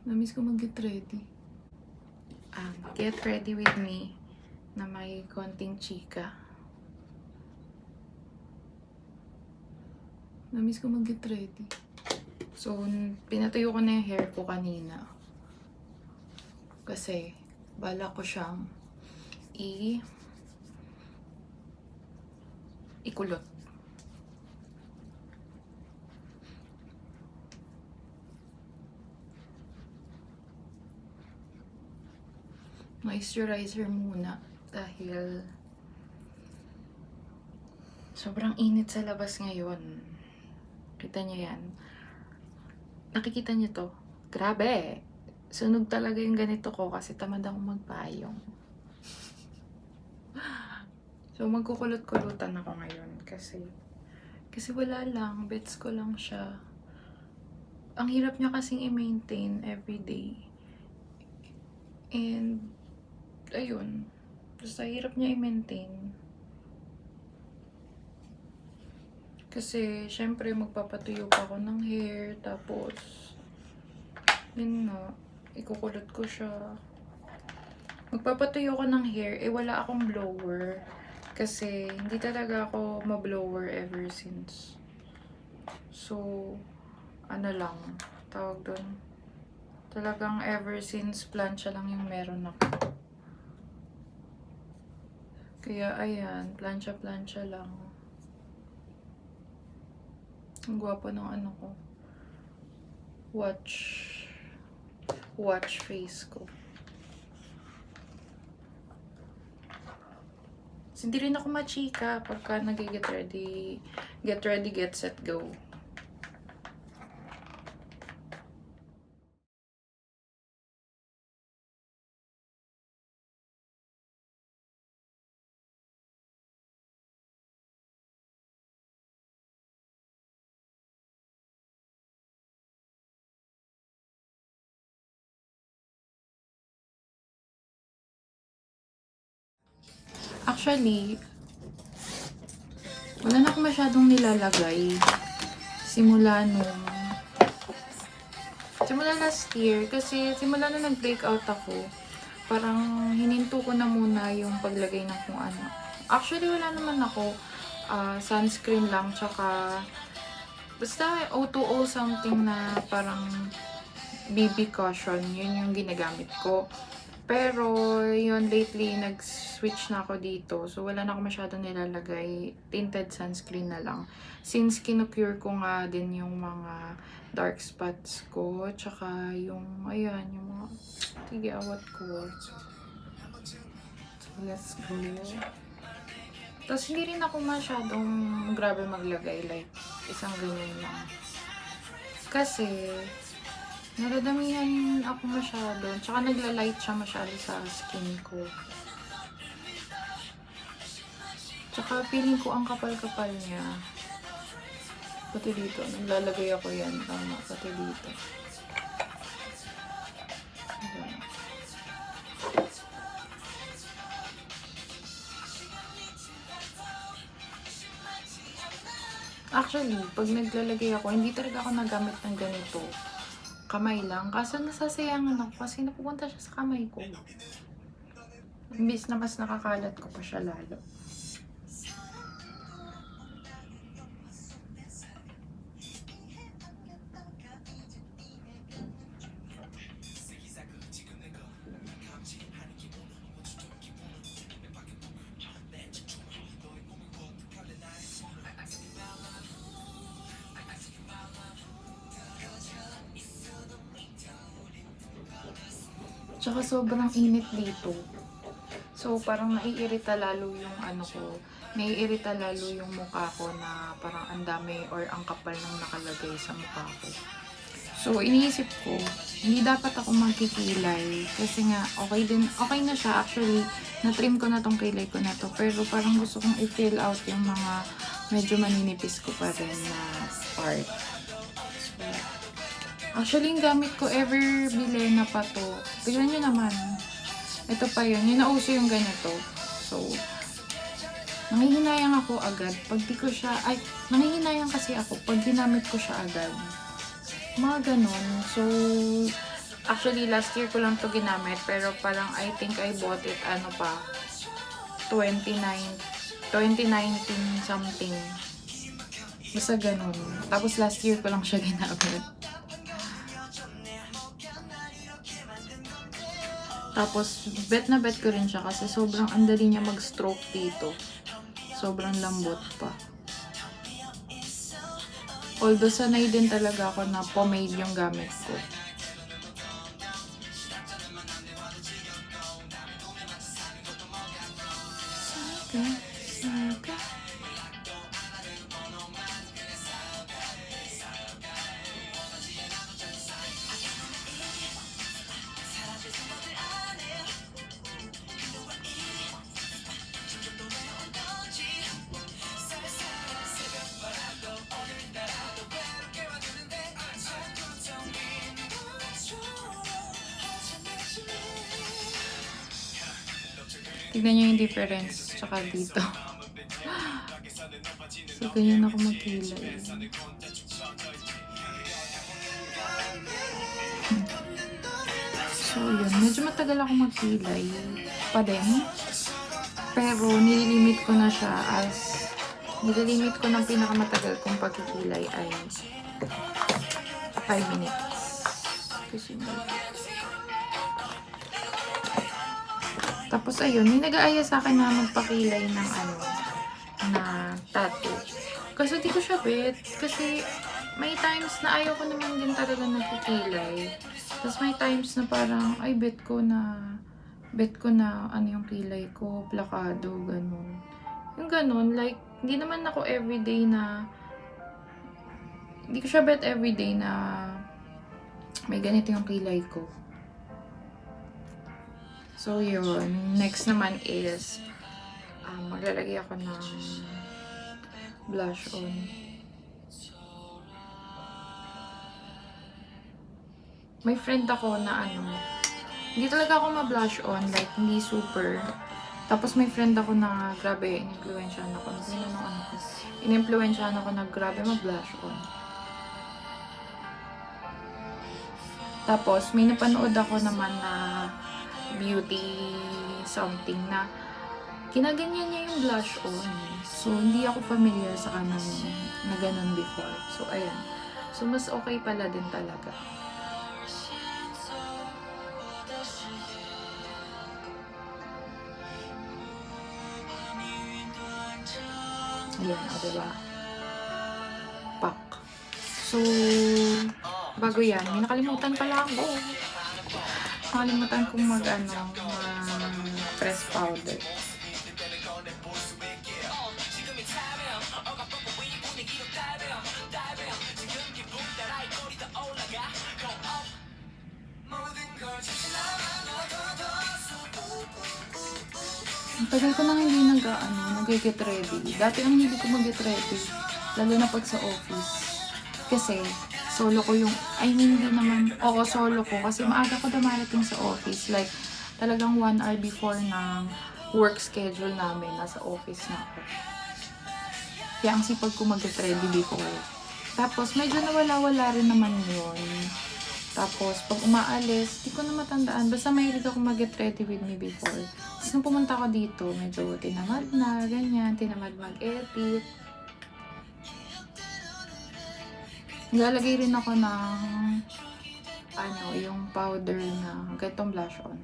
Namiss ko mag-get ready. Get ready with me na may konting chika. Namiss ko mag-get ready. So, pinatuyo ko na yung hair ko kanina. Kasi, bala ko siyang ikulot. Moisturizer muna dahil sobrang init sa labas ngayon. Kita niyo yan. Nakikita niyo to? Grabe! Sunog talaga yung ganito ko kasi tamad akong magpayong. So, magkukulot-kulutan ako ngayon kasi wala lang. Bets ko lang siya. Ang hirap niya kasing i-maintain everyday. And, ayun. Basta hirap niya i-maintain. Kasi, syempre, magpapatuyo pa ako ng hair. Tapos, yun na. Ikukulot ko siya. Magpapatuyo ko ng hair. Wala akong blower. Kasi, hindi talaga ako ma-blower ever since. So, ano lang. Tawag doon. Talagang ever since plancha lang yung meron ako. Kaya, ayan. Plancha-plancha lang. Ang gwapo ng ano ko. Watch face ko. Hindi rin ako machika pagka nag-get ready. Get ready, get set, go. Actually, wala na akong masyadong nilalagay. Simula last year. Kasi simula na nag-breakout ako, parang hininto ko na muna yung paglagay ng kung ano. Actually, wala naman ako. Sunscreen lang, tsaka basta O2O something na parang BB cushion. Yun yung ginagamit ko. Pero, yun, lately, nag-switch na ako dito. So, wala na ako masyadong nilalagay. Tinted sunscreen na lang. Since kinocure ko nga din yung mga dark spots ko. Tsaka yung, ayan, yung mga tigiawat ko. So, let's go. Tapos, hindi rin ako masyadong grabe maglagay. Like, isang ganyan lang. Kasi, naradamihan ako masyado. Tsaka nagla-light siya masyado sa skin ko. Tsaka feeling ko ang kapal-kapal niya. Pati dito. Naglalagay ako yan. Tama. Pati dito. Ayan. Actually, pag naglalagay ako, hindi talaga ako nagamit ng ganito. Kamay lang. Kaso nasasayangan ako kasi napupunta siya sa kamay ko. Imbis na mas nakakalat ko pa siya lalo. Tsaka sobrang init dito. So, parang naiirita lalo yung ano ko. Naiirita lalo yung mukha ko na parang ang dami or ang kapal ng nakalagay sa mukha ko. So, iniisip ko, hindi dapat ako magkikilay. Kasi nga, okay na siya. Actually, na-trim ko na tong kilay ko na to. Pero parang gusto kong i-fill out yung mga medyo maninipis ko pa rin na part. So, actually, yung gamit ko ever bili na pa to. Tignan nyo naman. Ito pa yun. Yung nauso yung ganito. So, nangihinayang ako agad. Pag di ko siya, nangihinayang kasi ako pag ginamit ko siya agad. Mga ganon. So, Actually, last year ko lang to ginamit, pero parang I think I bought it, 29, 2019 something. Basta ganun. Tapos last year ko lang siya ginamit. Tapos, bet na bet ko rin siya kasi sobrang andali niya mag-stroke dito. Sobrang lambot pa. Although, sanay din talaga ako na pomade yung gamit ko. Saga. Tignan nyo yung difference tsaka dito. So, ganyan ako magkilay. So, yun. Medyo matagal ako magkilay pa din. Pero, nililimit ko na siya nililimit ko ng pinakamatagal kong pagkikilay ay 5 minutes. Kasi tapos, ayun, may nag-aaya sa akin na magpakilay ng na tattoo. Kasi di ko siya bet. Kasi may times na ayaw ko naman din talaga nagkikilay. Tapos may times na parang, ay, bet ko na yung kilay ko, plakado, ganun. Yung ganun, like, hindi naman ako everyday na, hindi ko siya bet everyday na may ganito yung kilay ko. So, yun. Next naman is, maglalagay ako ng blush on. May friend ako na hindi talaga ako ma-blush on, like, hindi super. Tapos may friend ako na, grabe, in-influensyahan ako. In-influensyahan ako na, grabe, ma-blush on. Tapos, may napanood ako naman na beauty something na kinaganyan niya yung blush on. So, hindi ako familiar sa kanang na ganun before. So, ayan. So, mas okay pala din talaga. Ayan, diba? Pak. So, bago yan, may nakalimutan pala ako. Nakalimutan kong press powder. Ang tagal ko nang hindi nag-get ready. Dati ang hindi ko mag-get ready. Lalo na pag sa office. Kasi, solo ko yung, solo ko. Kasi maaga ko dumarating sa office. Like, talagang 1 hour before ng work schedule namin. Nasa office na ako. Kaya ang sipag ko mag-get ready before. Tapos, medyo nawala-wala rin naman yun. Tapos, pag umaalis, di ko na matandaan. Basta mahilig ako mag-get ready with me before. Tapos, nung pumunta ko dito, medyo tinamad na, ganyan. Tinamad mag-edit. Naglalagay rin ako ng yung powder na ganitong blush on.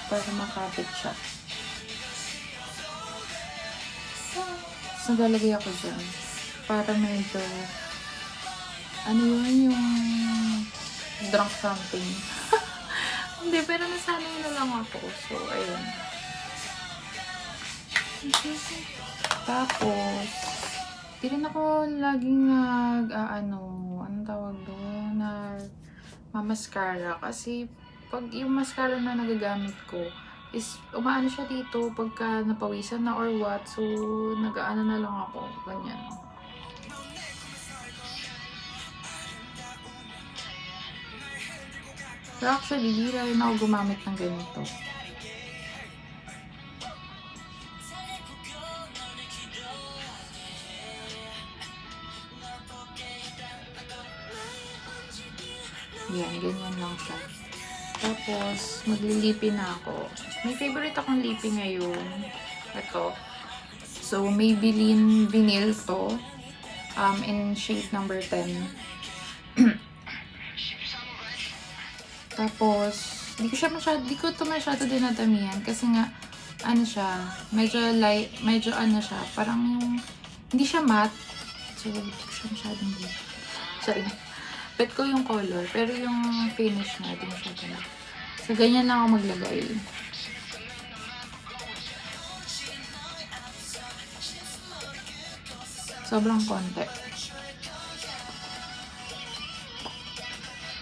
Para makapit siya. So, naglalagay ako dyan. Para medyo yung drunk something. Hindi, pero nasanay na lang ako. So, ayun. Tapos, di rin ako laging anong tawag doon, mascara. Kasi, pag yung mascara na nagagamit ko, is, umaano siya dito pagka napawisan na or what. So, nag-aano na lang ako. Ganyan. Pero actually, di rin ako gumamit ng ganito. Yan, ganyan lang siya. Tapos, maglilipi na ako. May favorite akong lipi ngayon. Ito. So, Maybelline Vinyl to. In shade number 10. Tapos, di ko to masyado dinadamihan kasi nga, ano siya, medyo light, medyo ano siya, parang yung, hindi siya matte. So, di ko siya masyadong din. Sorry. Bet ko yung color, pero yung finish niya, di masyado na. So, ganyan lang ako maglagay. Sobrang konti.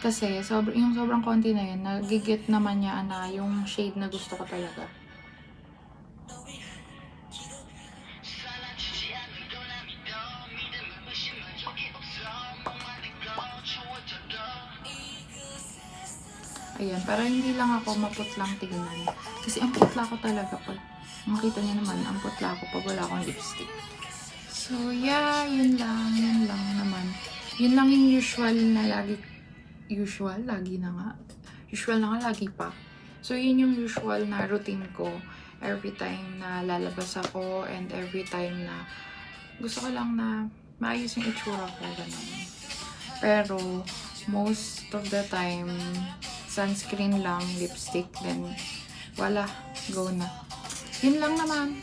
Kasi, yung sobrang konti na yun, nagigit naman niya na yung shade na gusto ko talaga. Ayan, para hindi lang ako maputlang tingnan. Kasi ang putla ko talaga pag makita niyo naman, ang putla ko pag wala akong lipstick. So, yeah, yun lang naman. Yun lang yung usual na lagi pa. So, yun yung usual na routine ko every time na lalabas ako and every time na gusto ko lang na maayos yung itsura ko, ganun. Pero, most of the time, sunscreen lang, lipstick, then wala, go na. Yun lang naman.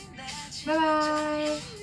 Bye-bye!